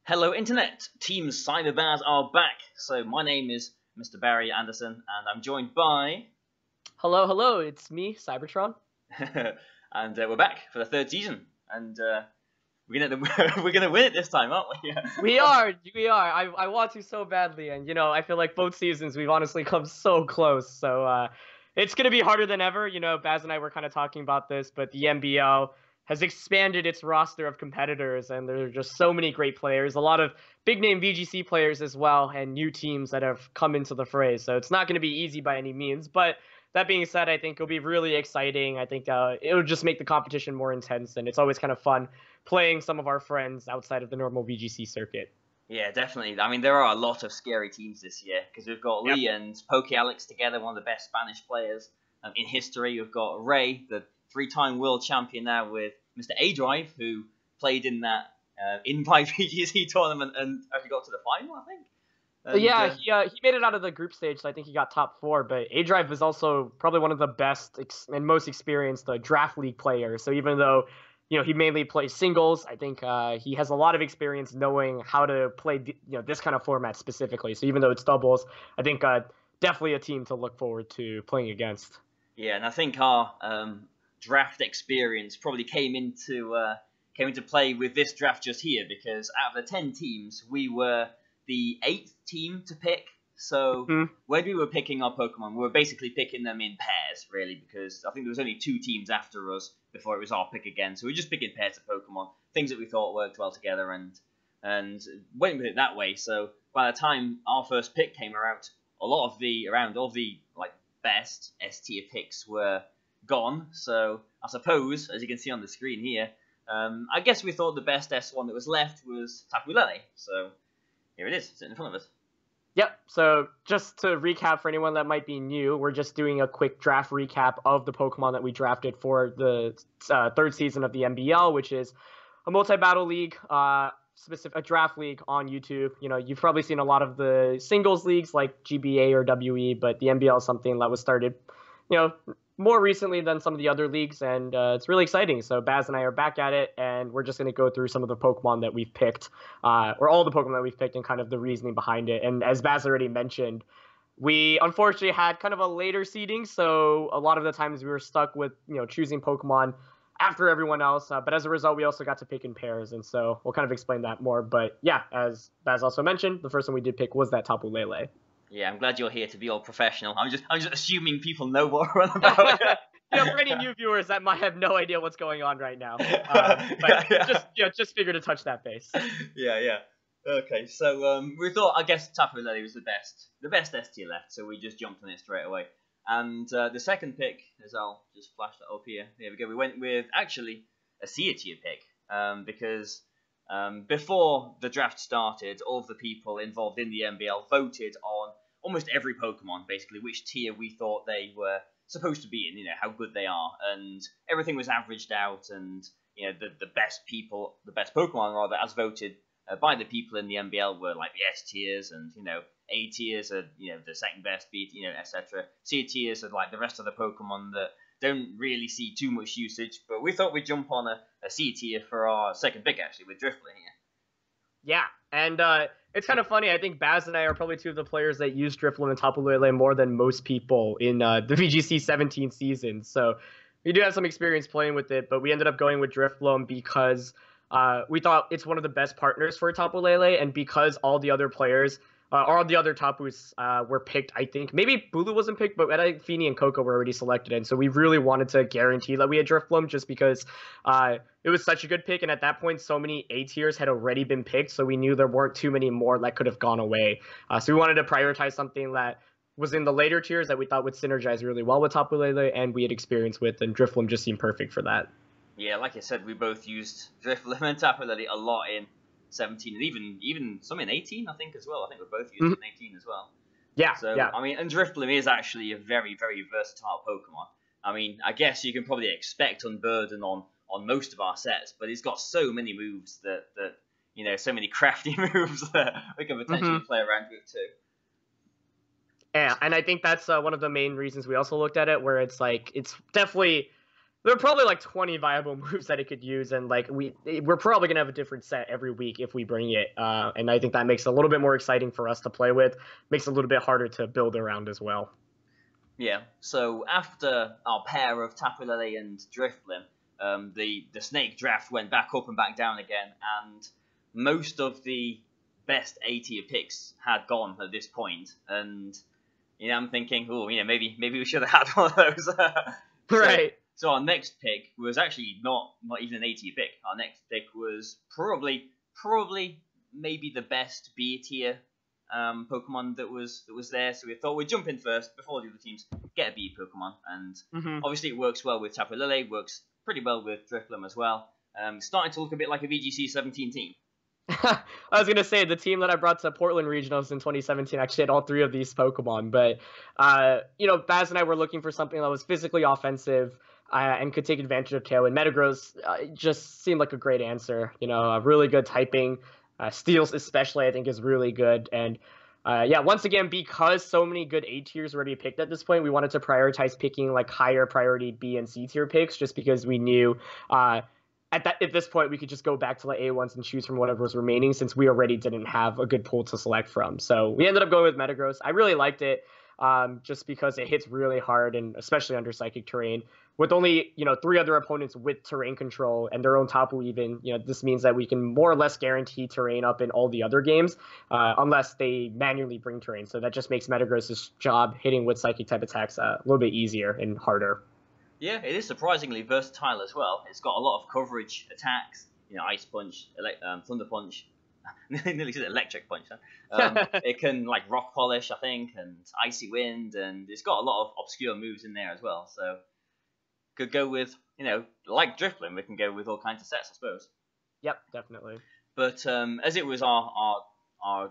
Hello Internet! Team Cyberbars are back. So my name is Mr. Barry Anderson and I'm joined by... Hello, it's me, Cybertron. and we're back for the third season. And we're gonna win it this time, aren't we? We are. I want to so badly, and I feel like both seasons we've honestly come so close. So it's gonna be harder than ever. Baz and I were kind of talking about this, but the MBL has expanded its roster of competitors, and there are just so many great players, a lot of big-name VGC players as well, and new teams that have come into the fray. So it's not going to be easy by any means, but that being said, I think it'll be really exciting. I think it'll just make the competition more intense, and it's always kind of fun playing some of our friends outside of the normal VGC circuit. Yeah, definitely. I mean, there are a lot of scary teams this year, because we've got Lee and Poke Alex together, one of the best Spanish players in history. We've got Ray, the three-time world champion now, with Mr. A-Drive, who played in that Invite VGC tournament and actually got to the final, I think. And, he made it out of the group stage, so I think he got top 4. But A-Drive was also probably one of the best and most experienced draft league players. So even though he mainly plays singles, I think he has a lot of experience knowing how to play this kind of format specifically. So even though it's doubles, I think definitely a team to look forward to playing against. Yeah, and I think our draft experience probably came into play with this draft just here, because out of the 10 teams, we were the 8th team to pick. So when we were picking our Pokemon, we were basically picking them in pairs, really, because I think there was only 2 teams after us before it was our pick again. So we were just picking pairs of Pokemon, things that we thought worked well together, and went with it that way. So by the time our first pick came around, all of the best S tier picks were gone. So I suppose, as you can see on the screen here, I guess we thought the best S1 that was left was Tapu Lele. So here it is, sitting in front of us. Yep, so just to recap for anyone that might be new, we're just doing a quick draft recap of the Pokemon that we drafted for the third season of the MBL, which is a multi-battle league, a draft league on YouTube. You've probably seen a lot of the singles leagues like GBA or WE, but the MBL is something that was started, more recently than some of the other leagues, and it's really exciting. So Baz and I are back at it, and we're just going to go through some of the Pokemon that we've picked, or all the Pokemon that we've picked, and kind of the reasoning behind it. And as Baz already mentioned, we unfortunately had kind of a later seeding, so a lot of the times we were stuck with choosing Pokemon after everyone else. But as a result, we also got to pick in pairs, and so we'll kind of explain that more. But yeah, as Baz also mentioned, the first one we did pick was that Tapu Lele. Yeah, I'm glad you're here to be all professional. I'm just assuming people know what we're on about. For any new viewers that might have no idea what's going on right now, but just figure to touch that base. Yeah. Okay, so we thought, I guess Tapu Lele was the best S tier left, so we just jumped on it straight away. And the second pick, as I'll just flash that up here. There we go. We went with actually a C tier pick, because before the draft started, all of the people involved in the MBL voted on almost every Pokemon, basically, which tier we thought they were supposed to be in, how good they are, and everything was averaged out, and the best Pokemon rather, as voted by the people in the MBL, were like the S tiers, and A tiers are the second best, B, etc. C tiers are like the rest of the Pokemon that don't really see too much usage, but we thought we'd jump on a C tier for our second pick, actually, with Drifblim here. Yeah, and it's kind of funny. I think Baz and I are probably 2 of the players that use Drifblim and Tapu Lele more than most people in the VGC 17 season. So we do have some experience playing with it, but we ended up going with Drifblim because we thought it's one of the best partners for Tapu Lele, and because all the other players, all the other Tapus were picked, I think. Maybe Bulu wasn't picked, but I think Feeny and Coco were already selected, and so we really wanted to guarantee that we had Drifblim just because it was such a good pick, and at that point, so many A tiers had already been picked, so we knew there weren't too many more that could have gone away. So we wanted to prioritize something that was in the later tiers that we thought would synergize really well with Tapu Lele, and we had experience with, and Drifblim just seemed perfect for that. Yeah, like I said, we both used Drifblim and Tapu Lele a lot in 17, and even some in 18, I think, as well. I think we're both used in 18 as well. Yeah, so, yeah. I mean, and Drifblim is actually a very, very versatile Pokemon. I mean, I guess you can probably expect Unburden on most of our sets, but he's got so many moves that so many crafty moves that we can potentially play around with too. Yeah, and I think that's one of the main reasons we also looked at it, where it's like, it's definitely there are probably like 20 viable moves that it could use, and like we're probably gonna have a different set every week if we bring it. And I think that makes it a little bit more exciting for us to play with. Makes it a little bit harder to build around as well. Yeah. So after our pair of Tapu Lele and Drifblim, the snake draft went back up and back down again, and most of the best A tier picks had gone at this point, and I'm thinking, oh, maybe we should have had one of those. Right. So our next pick was actually not even an A tier pick. Our next pick was probably maybe the best B tier Pokemon that was there. So we thought we'd jump in first before the other teams get a B Pokemon, and obviously it works well with Tapu Lele, works pretty well with Drifblim as well. Starting to look a bit like a VGC 17 team. I was going to say, the team that I brought to Portland Regionals in 2017 actually had all 3 of these Pokemon, but, Baz and I were looking for something that was physically offensive and could take advantage of Tail, and Metagross just seemed like a great answer. A really good typing. Steals especially, I think, is really good, and once again, because so many good A tiers were already picked at this point, we wanted to prioritize picking like higher priority B and C tier picks, just because we knew at this point we could just go back to the A1s and choose from whatever was remaining, since we already didn't have a good pool to select from. So we ended up going with Metagross. I really liked it, just because it hits really hard, and especially under Psychic Terrain. With only 3 other opponents with terrain control and their own Tapu even, this means that we can more or less guarantee terrain up in all the other games, unless they manually bring terrain. So that just makes Metagross's job hitting with Psychic type attacks a little bit easier and harder. Yeah, it is surprisingly versatile as well. It's got a lot of coverage attacks, Ice Punch, Thunder Punch, nearly said Electric Punch. Huh? It can like Rock Polish, I think, and Icy Wind, and it's got a lot of obscure moves in there as well. So could go with, like Drifblim, we can go with all kinds of sets, I suppose. Yep, definitely. But as it was our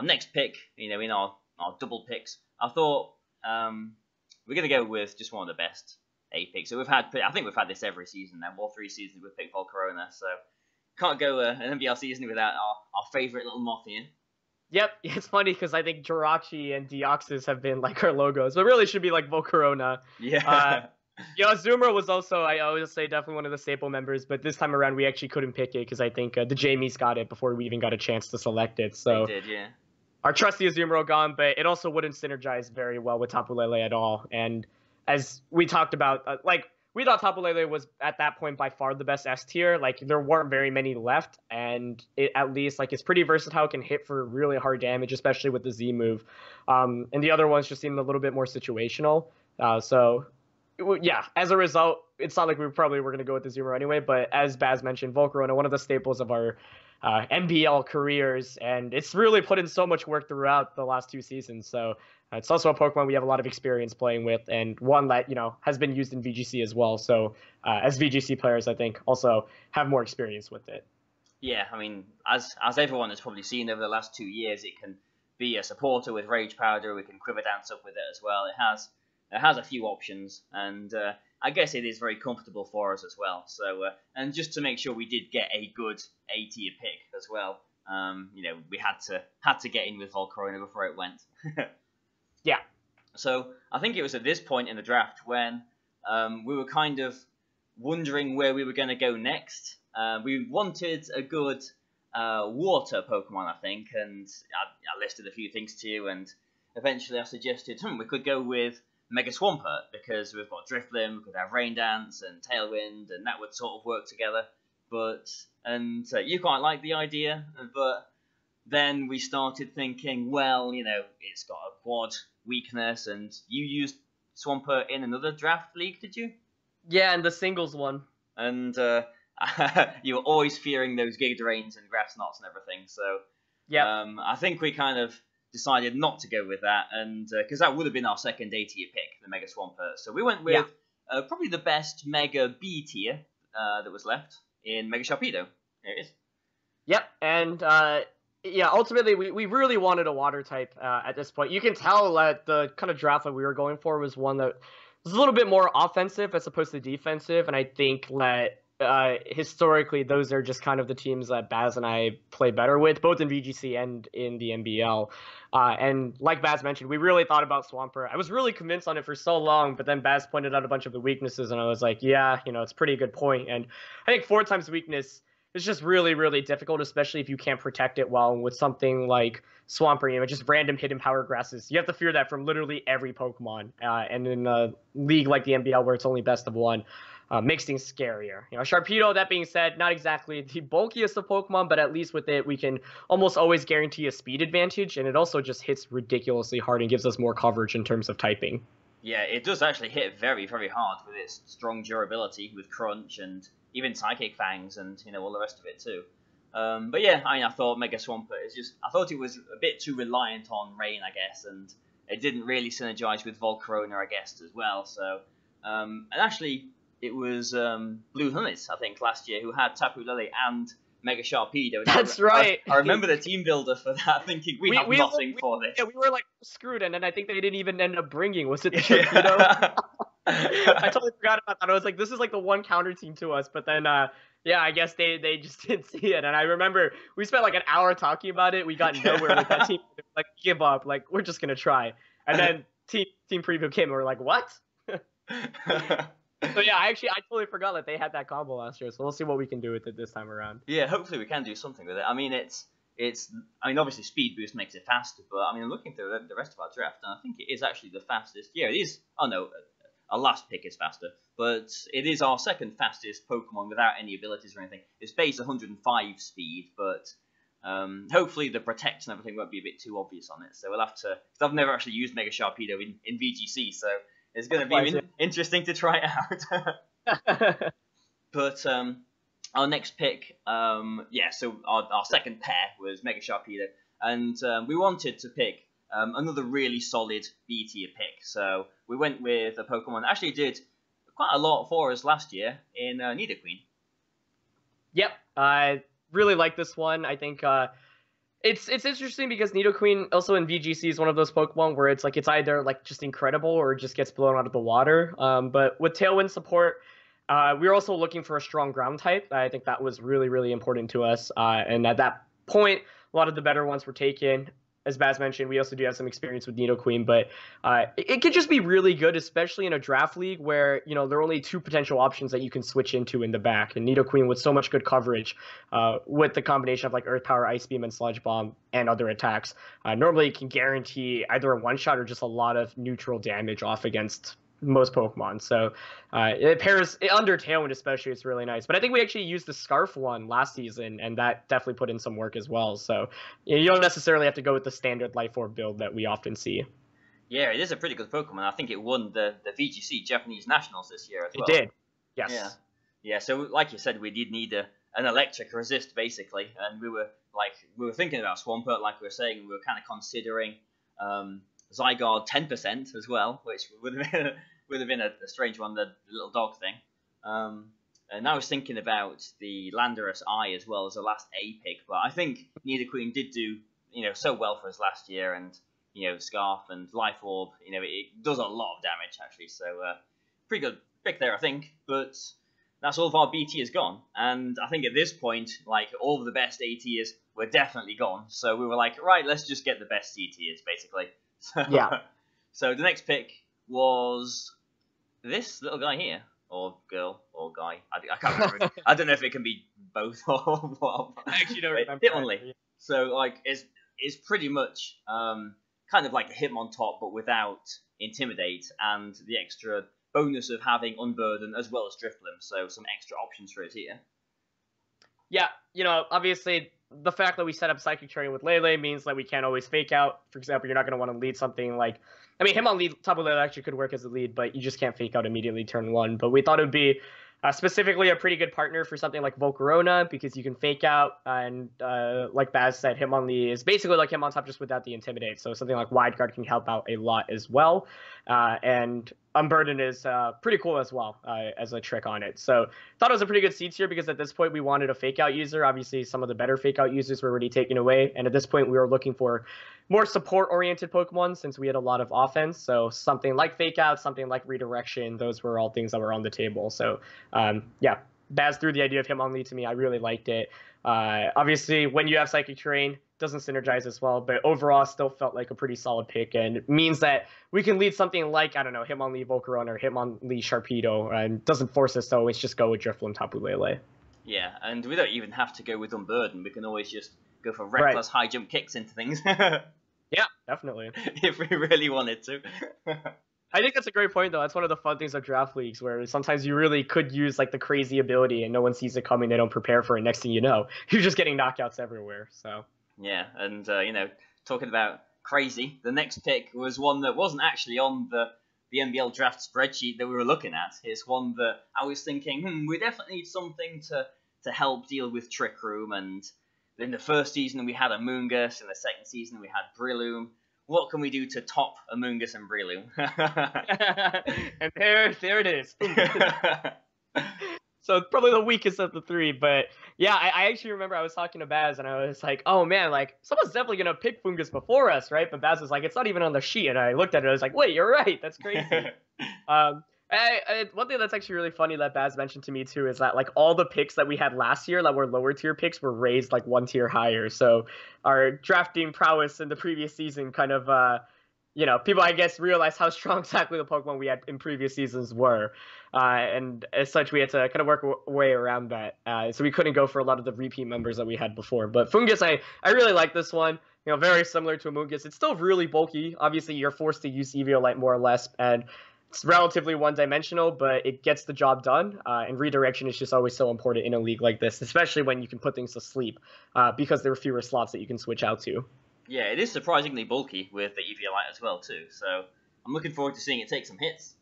next pick, in our double picks, I thought we're gonna go with just one of the best A picks. So I think we've had this every season now, all 3 seasons we've picked Volcarona, so can't go an MBL season without our favourite little moth here. Yep, it's funny because I think Jirachi and Deoxys have been like our logos, but really should be like Volcarona. Yeah. Azumarill was also, I always say, definitely one of the staple members, but this time around we actually couldn't pick it because I think the Jamies got it before we even got a chance to select it. So they did, yeah. Our trusty Azumarill gone, but it also wouldn't synergize very well with Tapu Lele at all. And as we talked about, we thought Tapu Lele was at that point by far the best S tier. Like, there weren't very many left, and it at least it's pretty versatile, can hit for really hard damage, especially with the Z move. And the other ones just seemed a little bit more situational. Yeah, as a result, it's not like we probably were going to go with the Azumarill anyway, but as Baz mentioned, Volcarona, one of the staples of our MBL careers, and it's really put in so much work throughout the last 2 seasons. So it's also a Pokemon we have a lot of experience playing with, and one that has been used in VGC as well. So as VGC players, I think also have more experience with it. Yeah, I mean, as everyone has probably seen over the last 2 years, it can be a supporter with Rage Powder. We can Quiver Dance up with it as well. It has a few options, and I guess it is very comfortable for us as well. So, and just to make sure we did get a good A tier pick as well, we had to get in with Volcarona before it went. Yeah. So I think it was at this point in the draft when we were kind of wondering where we were going to go next. We wanted a good water Pokemon, I think, and I listed a few things too, and eventually I suggested we could go with Mega Swampert, because we've got Drifblim, we could have Rain Dance and Tailwind, and that would sort of work together. And you quite like the idea, but then we started thinking, well, it's got a quad weakness, and you used Swampert in another draft league, did you? Yeah, and the singles one. And you were always fearing those Giga Drains and Grass Knots and everything, so yeah, I think we kind of decided not to go with that, and because that would have been our second A tier pick, the Mega Swampert. So we went with probably the best Mega B tier that was left in Mega Sharpedo. There it is. Yep, and ultimately we really wanted a water type at this point. You can tell that the kind of draft that we were going for was one that was a little bit more offensive as opposed to defensive, and I think that historically, those are just kind of the teams that Baz and I play better with, both in VGC and in the MBL. And like Baz mentioned, we really thought about Swampert. I was really convinced on it for so long, but then Baz pointed out a bunch of the weaknesses, and I was like, yeah, it's a pretty good point. And I think 4 times weakness is just really, really difficult, especially if you can't protect it well with something like Swampert, just random hidden power grasses. You have to fear that from literally every Pokemon. And in a league like the MBL where it's only best of 1, makes things scarier. Sharpedo, that being said, not exactly the bulkiest of Pokemon, but at least with it, we can almost always guarantee a speed advantage, and it also just hits ridiculously hard and gives us more coverage in terms of typing. Yeah, it does actually hit very, very hard with its strong durability, with Crunch and even Psychic Fangs and, all the rest of it too. But yeah, I thought Mega Swampert I thought it was a bit too reliant on Rain, I guess, and it didn't really synergize with Volcarona, I guess, as well. So, and actually, it was Blue Hunnids, I think, last year, who had Tapu Lele and Mega Sharpedo. That's right. I remember the team builder for that, thinking we have nothing for this. Yeah, we were like screwed, and then I think they didn't even end up bringing. Was it the Sharpedo? I totally forgot about that. I was like, this is like the one counter team to us, but then yeah, I guess they just didn't see it. And I remember we spent like an hour talking about it. We got nowhere with that team. Like, give up. Like, we're just gonna try. And then team preview came, and we're like, what? So yeah, I totally forgot that they had that combo last year. So we'll see what we can do with it this time around. Yeah, hopefully we can do something with it. I mean, obviously speed boost makes it faster, but I mean, I'm looking through the rest of our draft, and I think it is actually the fastest. Yeah, it is. Oh no, our last pick is faster, but it is our second fastest Pokemon without any abilities or anything. It's base 105 speed, but hopefully the Protect and everything won't be a bit too obvious on it. So we'll have to. Cause I've never actually used Mega Sharpedo in VGC, so it's going to be interesting to try it out. But our next pick, so our second pair was Mega Sharpedo, and we wanted to pick another really solid B tier pick. So we went with a Pokemon that actually did quite a lot for us last year in Nidoqueen. Yep, I really like this one. I think it's interesting because Nidoqueen also in VGC is one of those Pokemon where it's like it's either like just incredible or it just gets blown out of the water. But with Tailwind support, we were also looking for a strong ground type. I think that was really, really important to us. And at that point, a lot of the better ones were taken. As Baz mentioned, we also do have some experience with Nidoqueen, but it could just be really good, especially in a draft league where, there are only 2 potential options that you can switch into in the back. And Nidoqueen with so much good coverage with the combination of like Earth Power, Ice Beam, and Sludge Bomb and other attacks, normally can guarantee either a one-shot or just a lot of neutral damage off against most Pokemon. So it pairs under Tailwind especially, it's really nice. But I think we actually used the Scarf one last season, and that definitely put in some work as well. So you don't necessarily have to go with the standard Life Orb build that we often see. Yeah, it is a pretty good Pokemon. I think it won the VGC Japanese Nationals this year as well. It did, yes. Yeah, so like you said, we did need an electric resist, basically. And we were thinking about Swampert, like we were saying. We were kind of considering Zygarde 10% as well, which would have been a strange one, the little dog thing. And I was thinking about the Landorus Eye as well as the last A pick, but I think Nidoqueen did do so well for us last year, and Scarf and Life Orb, it does a lot of damage actually. So pretty good pick there, I think. But that's all of our B tiers gone, and I think at this point, like all of the best A tiers were definitely gone. So we were like, right, let's just get the best C tiers, basically. So, yeah. So the next pick was this little guy here, or girl, or guy. I can't remember. I don't know if it can be both or what. I actually don't remember. Hitmonlee. So like, it's pretty much kind of like a Hitmontop, but without Intimidate and the extra bonus of having Unburden as well as Drifblim. So some extra options for it here. Yeah, obviously the fact that we set up Psychic Terrain with Lele means that we can't always fake out. For example, you're not going to want to lead something like... I mean, him on lead, Tapu Lele actually could work as a lead, but you just can't fake out immediately turn 1. But we thought it would be specifically a pretty good partner for something like Volcarona, because you can fake out, and like Baz said, Hitmonlee is basically like Hitmontop just without the Intimidate. So something like Wide Guard can help out a lot as well. And Unburden is pretty cool as well as a trick on it. So thought it was a pretty good seed here because at this point we wanted a fake out user. Obviously some of the better fake out users were already taken away. And at this point we were looking for more support oriented Pokemon since we had a lot of offense. So something like fake out, something like redirection, those were all things that were on the table. So yeah, Baz threw the idea of Hitmonlee to me. I really liked it. Obviously, when you have Psychic Terrain, doesn't synergize as well, but overall still felt like a pretty solid pick, and it means that we can lead something like, I don't know, Hitmonlee Volcarona or Hitmonlee Sharpedo, and doesn't force us to always just go with Drifloon Tapu Lele. Yeah, and we don't even have to go with Unburden. We can always just go for reckless high jump kicks into things. Yeah, definitely. If we really wanted to. I think that's a great point, though. That's one of the fun things of draft leagues, where sometimes you really could use like the crazy ability, and no one sees it coming. They don't prepare for it. Next thing you know, you're just getting knockouts everywhere. So yeah, and talking about crazy, the next pick was one that wasn't actually on the MBL draft spreadsheet that we were looking at. It's one that I was thinking, we definitely need something to help deal with Trick Room. And in the first season we had Amoonguss, in the second season we had Breloom. What can we do to top Amoonguss and Breloom? And there it is. So probably the weakest of the three, but yeah, I actually remember I was talking to Baz and I was like, oh man, like someone's definitely gonna pick Fungus before us, right? But Baz was like, it's not even on the sheet, and I looked at it, I was like, wait, you're right, that's crazy. One thing that's actually really funny that Baz mentioned to me too is that like all the picks that we had last year that were lower tier picks were raised like one tier higher. So our drafting prowess in the previous season kind of people, I guess, realized how strong exactly the Pokemon we had in previous seasons were. And as such, we had to kind of work our way around that. So we couldn't go for a lot of the repeat members that we had before. But Fungus, I really like this one. Very similar to Amoonguss. It's still really bulky. Obviously, you're forced to use Eviolite more or less. And it's relatively one-dimensional, but it gets the job done. And redirection is just always so important in a league like this, especially when you can put things to sleep, because there are fewer slots that you can switch out to. Yeah, it is surprisingly bulky with the Eviolite as well too, so I'm looking forward to seeing it take some hits.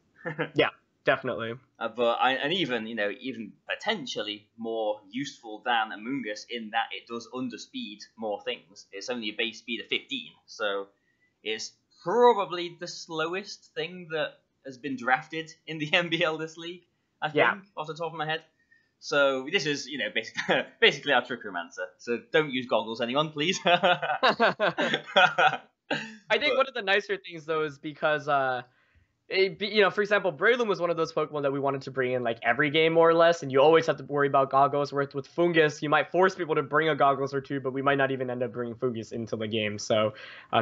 Yeah, definitely. And even potentially more useful than Amoonguss in that it does underspeed more things. It's only a base speed of 15, so it's probably the slowest thing that has been drafted in the MBL this league, I think, off the top of my head. So this is, basically our Trick Room answer. So don't use goggles, anyone, please. I think one of the nicer things, though, is because, for example, Breloom was one of those Pokemon that we wanted to bring in, like, every game, more or less, and you always have to worry about goggles. Whereas with Fungus, you might force people to bring a goggles or two, but we might not even end up bringing Fungus into the game. So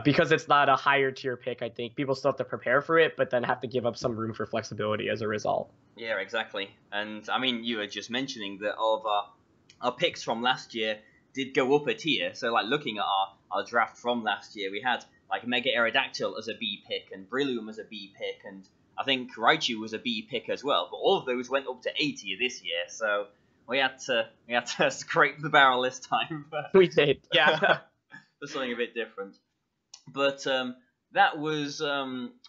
because it's not a higher tier pick, I think people still have to prepare for it, but then have to give up some room for flexibility as a result. Yeah, exactly. And, I mean, you were just mentioning that all of our picks from last year did go up a tier. So, like, looking at our draft from last year, we had, like, Mega Aerodactyl as a B pick, and Breloom as a B pick, and I think Raichu was a B pick as well. But all of those went up to A tier this year, so we had to scrape the barrel this time. We did, yeah. For something a bit different. But that was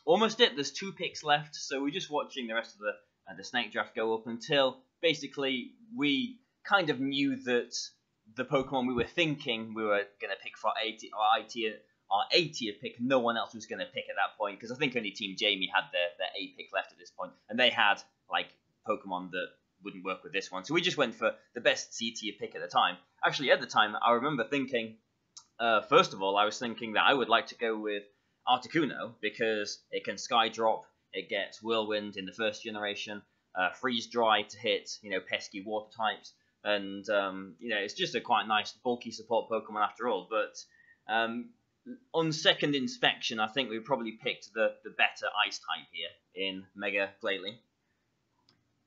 almost it. There's 2 picks left, so we're just watching the rest of the snake draft go up until basically we kind of knew that the Pokemon we were thinking we were going to pick for our A tier pick, no one else was going to pick at that point, because I think only Team Jamie had their A pick left at this point, and they had like Pokemon that wouldn't work with this one. So we just went for the best C tier pick at the time. Actually, at the time, I remember thinking, first of all, I was thinking that I would like to go with Articuno, because it can Sky Drop, it gets Whirlwind in the first generation, Freeze Dry to hit, pesky water types, and, it's just a quite nice bulky support Pokemon after all. But on second inspection, I think we probably picked the better Ice type here in Mega Glalie.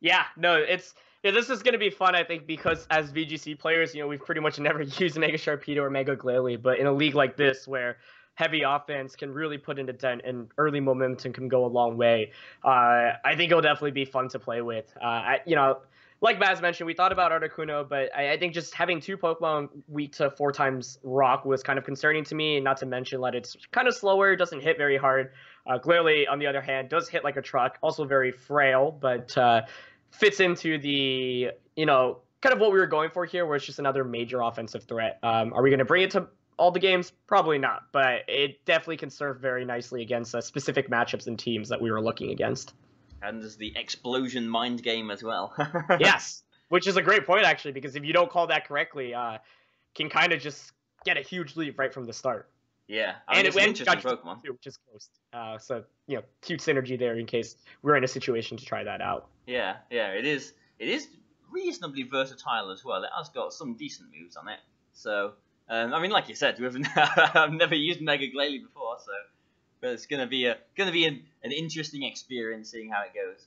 Yeah, no, this is going to be fun, I think, because as VGC players, we've pretty much never used Mega Sharpedo or Mega Glalie, but in a league like this where heavy offense can really put in a dent and early momentum can go a long way, I think it'll definitely be fun to play with. Like Baz mentioned, we thought about Articuno, but I think just having 2 Pokemon weak to 4 times Rock was kind of concerning to me, not to mention that it's kind of slower, doesn't hit very hard. Glalie, on the other hand, does hit like a truck, also very frail, but fits into the, kind of what we were going for here, where it's just another major offensive threat. Are we going to bring it to all the games? Probably not, but it definitely can serve very nicely against specific matchups and teams that we were looking against. And there's the Explosion Mind game as well. Yes, which is a great point, actually, because if you don't call that correctly, can kind of just get a huge lead right from the start. Yeah, it's an interesting Pokemon. Too, which is close. So, cute synergy there in case we're in a situation to try that out. Yeah, it is reasonably versatile as well. It has got some decent moves on it. So, I mean, like you said, I've never used Mega Glalie before, so but it's gonna be an interesting experience seeing how it goes.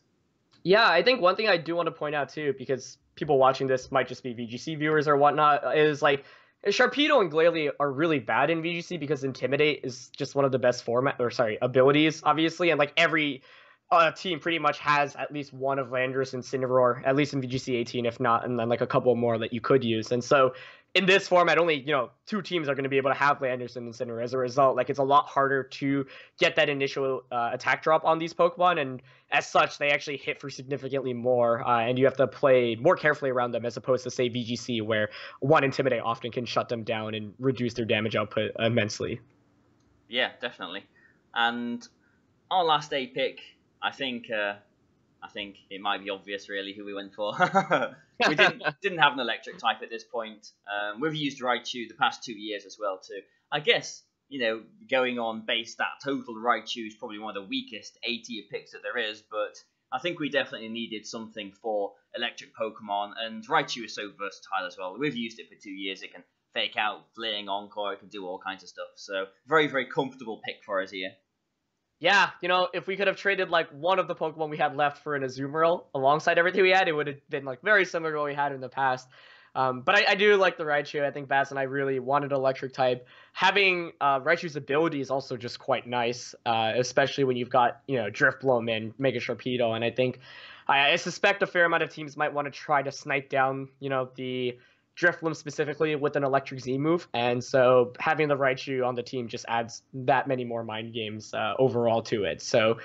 Yeah, I think one thing I do want to point out too, because people watching this might just be VGC viewers or whatnot, is like Sharpedo and Glalie are really bad in VGC because Intimidate is just one of the best abilities, obviously, and like every team pretty much has at least one of Landorus and Cineroar, at least in VGC 18, if not, and then like a couple more that you could use. And so in this format, only 2 teams are going to be able to have Landorus and Cineroar. As a result, like it's a lot harder to get that initial attack drop on these Pokemon, and as such, they actually hit for significantly more, and you have to play more carefully around them as opposed to, say, VGC, where one Intimidate often can shut them down and reduce their damage output immensely. Yeah, definitely. And our last A pick, I think it might be obvious, really, who we went for. We didn't have an electric type at this point. We've used Raichu the past 2 years as well, too. I guess, going on base stat total, Raichu is probably one of the weakest A-tier picks that there is, but I think we definitely needed something for electric Pokemon, and Raichu is so versatile as well. We've used it for 2 years. It can fake out, fleeing, Encore, it can do all kinds of stuff. So, very, very comfortable pick for us here. Yeah, if we could have traded like one of the Pokemon we had left for an Azumarill alongside everything we had, it would have been like very similar to what we had in the past. But I do like the Raichu. I think Baz and I really wanted electric type. Having Raichu's ability is also just quite nice, especially when you've got Drifbloom and Mega Sharpedo. And I think I suspect a fair amount of teams might want to try to snipe down the Drifbloom specifically with an electric Z move, and so having the Raichu on the team just adds that many more mind games overall to it. So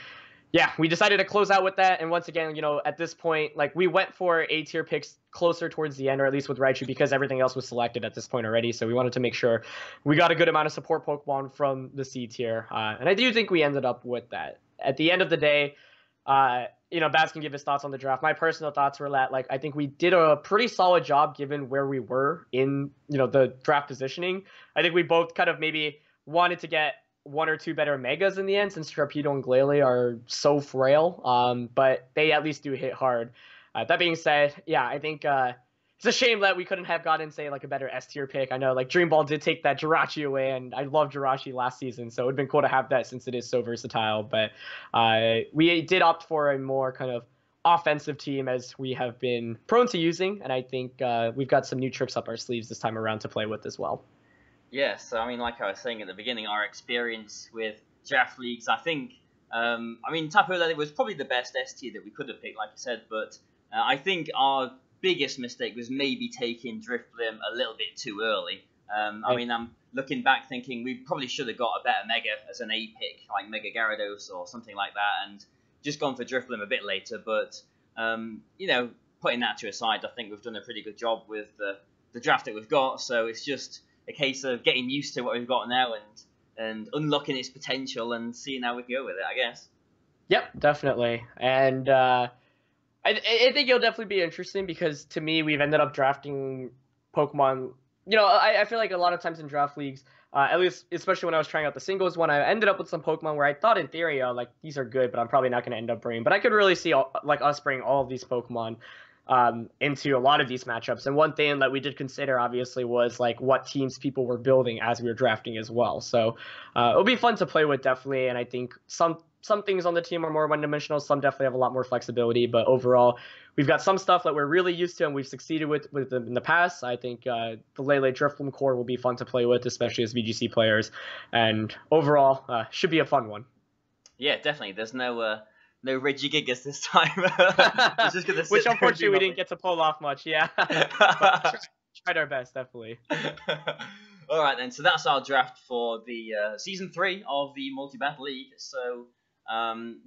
yeah, we decided to close out with that, and once again, at this point, like we went for A-tier picks closer towards the end, or at least with Raichu, because everything else was selected at this point already, so we wanted to make sure we got a good amount of support Pokemon from the C tier, and I do think we ended up with that. At the end of the day, Baz can give his thoughts on the draft. My personal thoughts were that, like, I think we did a pretty solid job given where we were in, the draft positioning. I think we both kind of maybe wanted to get 1 or 2 better Megas in the end, since Sharpedo and Glalie are so frail, but they at least do hit hard. That being said, yeah, I think it's a shame that we couldn't have gotten, say, like a better S-tier pick. I know, like, Dream Ball did take that Jirachi away, and I loved Jirachi last season, so it would have been cool to have that since it is so versatile. But we did opt for a more kind of offensive team, as we have been prone to using, and I think we've got some new tricks up our sleeves this time around to play with as well. Yeah, so, I mean, like I was saying at the beginning, our experience with draft leagues, I think, Tapu Lele was probably the best S-tier that we could have picked, like I said, but I think our biggest mistake was maybe taking Drifblim a little bit too early. I'm looking back thinking we probably should have got a better Mega as an A pick, like Mega Gyarados or something like that, and just gone for Drifblim a bit later. But, putting that to aside, I think we've done a pretty good job with the draft that we've got, so it's just a case of getting used to what we've got now and unlocking its potential and seeing how we can go with it, I guess. Yep, definitely. And I think it'll definitely be interesting because, to me, we've ended up drafting Pokemon. I feel like a lot of times in draft leagues, at least especially when I was trying out the singles one, I ended up with some Pokemon where I thought in theory, like, these are good, but I'm probably not going to end up bringing. But I could really see us bringing all of these Pokemon into a lot of these matchups. And one thing that we did consider, obviously, was like what teams people were building as we were drafting as well. So it'll be fun to play with, definitely. And I think some things on the team are more one-dimensional. Some definitely have a lot more flexibility. But overall, we've got some stuff that we're really used to and we've succeeded with in the past. I think the Lele Drifblim core will be fun to play with, especially as VGC players. And overall, should be a fun one. Yeah, definitely. There's no Regigigas this time. Which unfortunately we didn't get to pull off much, yeah. Tried our best, definitely. Alright then, so that's our draft for the Season 3 of the Multi-Battle League. So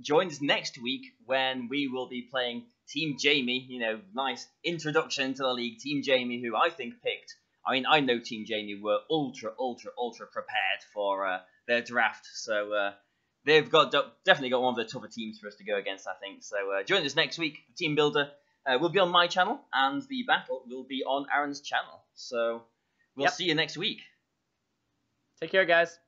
join us next week when we will be playing Team Jamie. Nice introduction to the league. Team Jamie, who I think picked... I know Team Jamie were ultra prepared for their draft. So... they've definitely got one of the tougher teams for us to go against, I think. So join us next week. The Team Builder will be on my channel, and the battle will be on Aaron's channel. So we'll see you next week. Take care, guys.